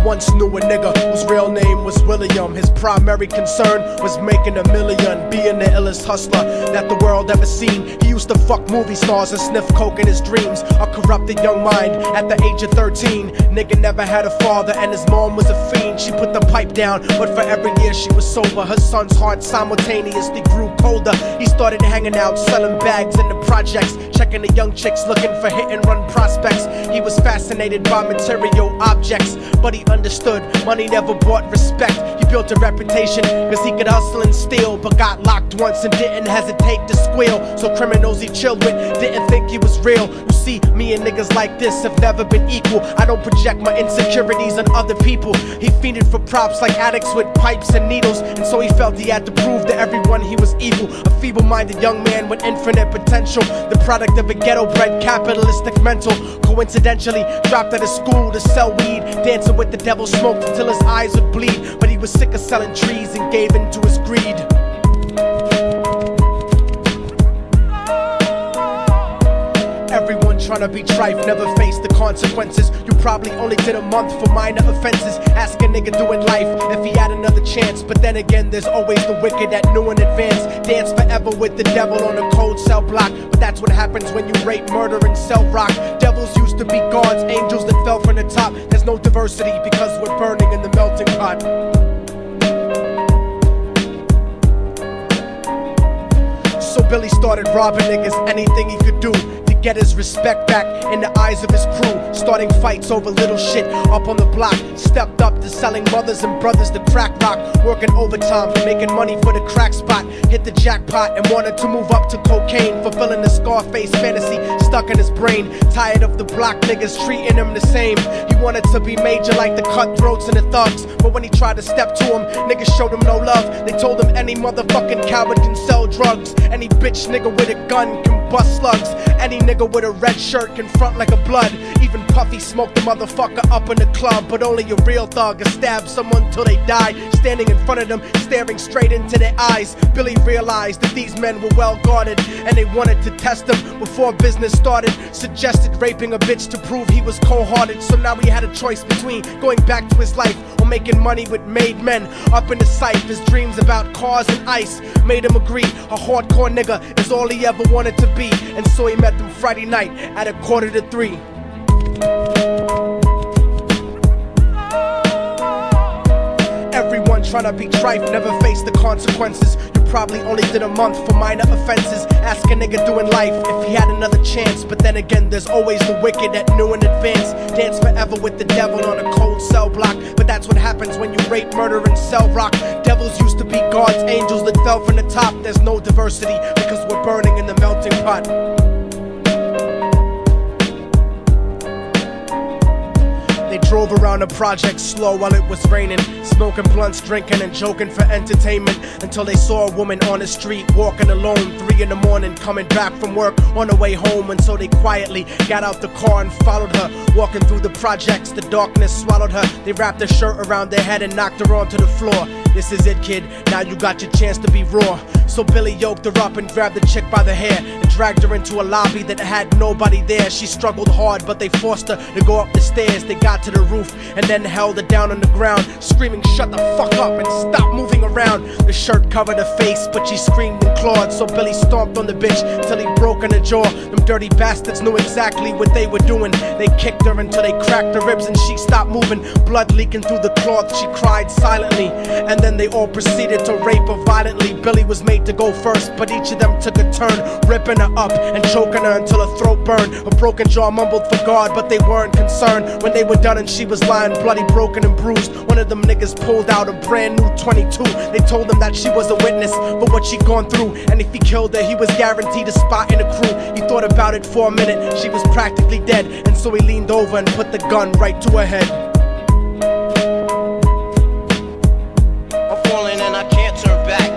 once knew a nigga whose real name was William. His primary concern was making $1 million, being the illest hustler that the world ever seen. He used to fuck movie stars and sniff coke in his dreams. A corrupted young mind at the age of 13. Nigga never had a father and his mom was a fiend. She put the pipe down, but for every year she was sober, her son's heart simultaneously grew colder. He started hanging out, selling bags in the projects, checking the young chicks looking for hit and run prospects. He was fascinated by material objects, but he understood money never bought respect. He built a reputation cause he could hustle and steal, but got locked once and didn't hesitate to squeal. So criminals he chilled with didn't think he was real. You see, me and niggas like this have never been equal. I don't project my insecurities on other people. He fiended for props like addicts with pipes and needles, and so he felt he had to prove to everyone he was evil. A feeble-minded young man with infinite potential, the product of a ghetto-bred capitalistic mental. Coincidentally dropped out of school to sell weed, dancing with the devil, smoked until his eyes would bleed. But he was sick of selling trees and gave in to his greed. Everyone tryna be trife, never face the consequences. You probably only did a month for minor offenses. Ask a nigga doing life if he had another chance. But then again, there's always the wicked that knew in advance. Dance forever with the devil on a cold cell block. But that's what happens when you rape, murder, and sell rock. Devils used to be gods, angels that fell from the top. There's no diversity because we're burning in the melting pot. So Billy started robbing niggas, anything he could do to get his respect back in the eyes of his crew. Starting fights over little shit up on the block. Stepped up to selling mothers and brothers the crack rock. Working overtime, making money for the crack spot. Hit the jackpot and wanted to move up to cocaine, fulfilling the Scarface fantasy stuck in his brain. Tired of the block niggas treating him the same. He wanted to be major like the cutthroats and the thugs. But when he tried to step to him, niggas showed him no love. They told him any motherfucking coward can sell drugs. Any bitch nigga with a gun can bust slugs. Any nigga with a red shirt can front like a blood. Even Puffy smoked the motherfucker up in the club. But only a real thug can stab someone till they die. Standing in front of them, staring straight into their eyes, Billy realized that these men were well guarded, and they wanted to test him before business started. Suggested raping a bitch to prove he was cold-hearted. So now he had a choice between going back to his life or making money with made men. Up in the sight, his dreams about cars and ice made him agree a hardcore nigga is all he ever wanted to be. And so he met them Friday night at 2:45. Everyone tryna be trife, never face the consequences. You probably only did a month for minor offenses. Ask a nigga doing life if he had another chance. But then again, there's always the wicked that knew in advance. Dance forever with the devil on a cold cell block. But that's what happens when you rape, murder, and sell rock. Devils used to be gods, angels that fell from the top. There's no diversity because we're burning in the melting pot. They drove around the project slow while it was raining, smoking blunts, drinking and joking for entertainment, until they saw a woman on the street walking alone, 3 in the morning, coming back from work on her way home. And so they quietly got out the car and followed her, walking through the projects. The darkness swallowed her. They wrapped her shirt around their head and knocked her onto the floor. This is it, kid, now you got your chance to be raw. So Billy yoked her up and grabbed the chick by the hair and dragged her into a lobby that had nobody there. She struggled hard, but they forced her to go up the stairs. They got to the roof and then held her down on the ground, screaming, "Shut the fuck up and stop moving around." The shirt covered her face, but she screamed and clawed. So Billy stomped on the bitch till he broke in her jaw. Them dirty bastards knew exactly what they were doing. They kicked her until they cracked her ribs and she stopped moving. Blood leaking through the cloth, she cried silently. And then they all proceeded to rape her violently. Billy was made to go first, but each of them took a turn, ripping her up and choking her until her throat burned. Her broken jaw mumbled for God, but they weren't concerned. When they were done and she was lying bloody, broken and bruised, one of them niggas pulled out a brand new 22. They told him that she was a witness for what she'd gone through, and if he killed her, he was guaranteed a spot in the crew. He thought about it for a minute, she was practically dead, and so he leaned over and put the gun right to her head. I'm falling and I can't turn back.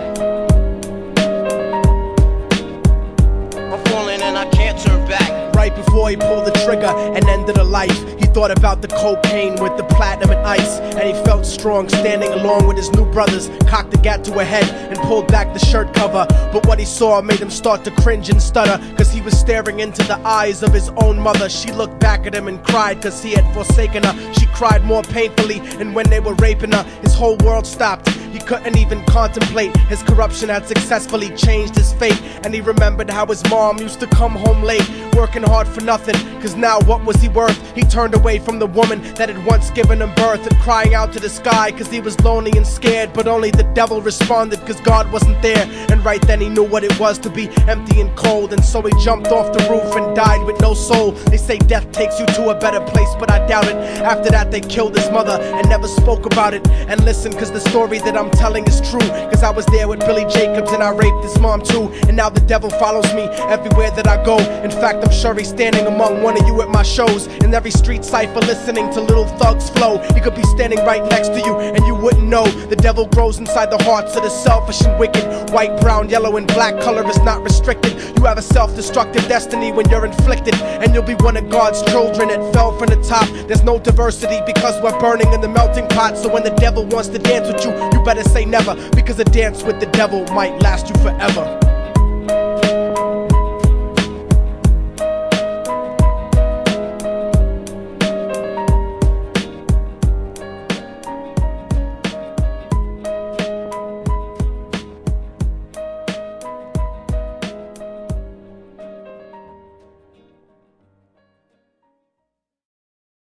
I'm falling and I can't turn back. right before he pulled the trigger and ended a life. He thought about the cocaine with the platinum and ice, and he felt strong standing along with his new brothers. Cocked the gat to her head and pulled back the shirt cover, but what he saw made him start to cringe and stutter, cause he was staring into the eyes of his own mother. She looked back at him and cried cause he had forsaken her. She cried more painfully, and when they were raping her, his whole world stopped. He couldn't even contemplate. His corruption had successfully changed his fate, and he remembered how his mom used to come home late, working hard for nothing, cause now what was he worth? He turned away from the woman that had once given him birth, and crying out to the sky cause he was lonely and scared, but only the devil responded cause God wasn't there. And right then he knew what it was to be empty and cold, and so he jumped off the roof and died with no soul. They say death takes you to a better place, but I doubt it. After that they killed his mother and never spoke about it. And listen, cause the story that I'm telling is true, cause I was there with Billy Jacobs and I raped his mom too. And now the devil follows me everywhere that I go. In fact, I'm sure he's standing among one of you at my shows, in every street cipher listening to Little Thug's flow. He could be standing right next to you and you wouldn't know. The devil grows inside the hearts of the selfish and wicked. White, brown, yellow and black color is not restricted. You have a self-destructive destiny when you're inflicted, and you'll be one of God's children that fell from the top. There's no diversity because we're burning in the melting pot. So when the devil wants to dance with you, you better say never, because a dance with the devil might last you forever.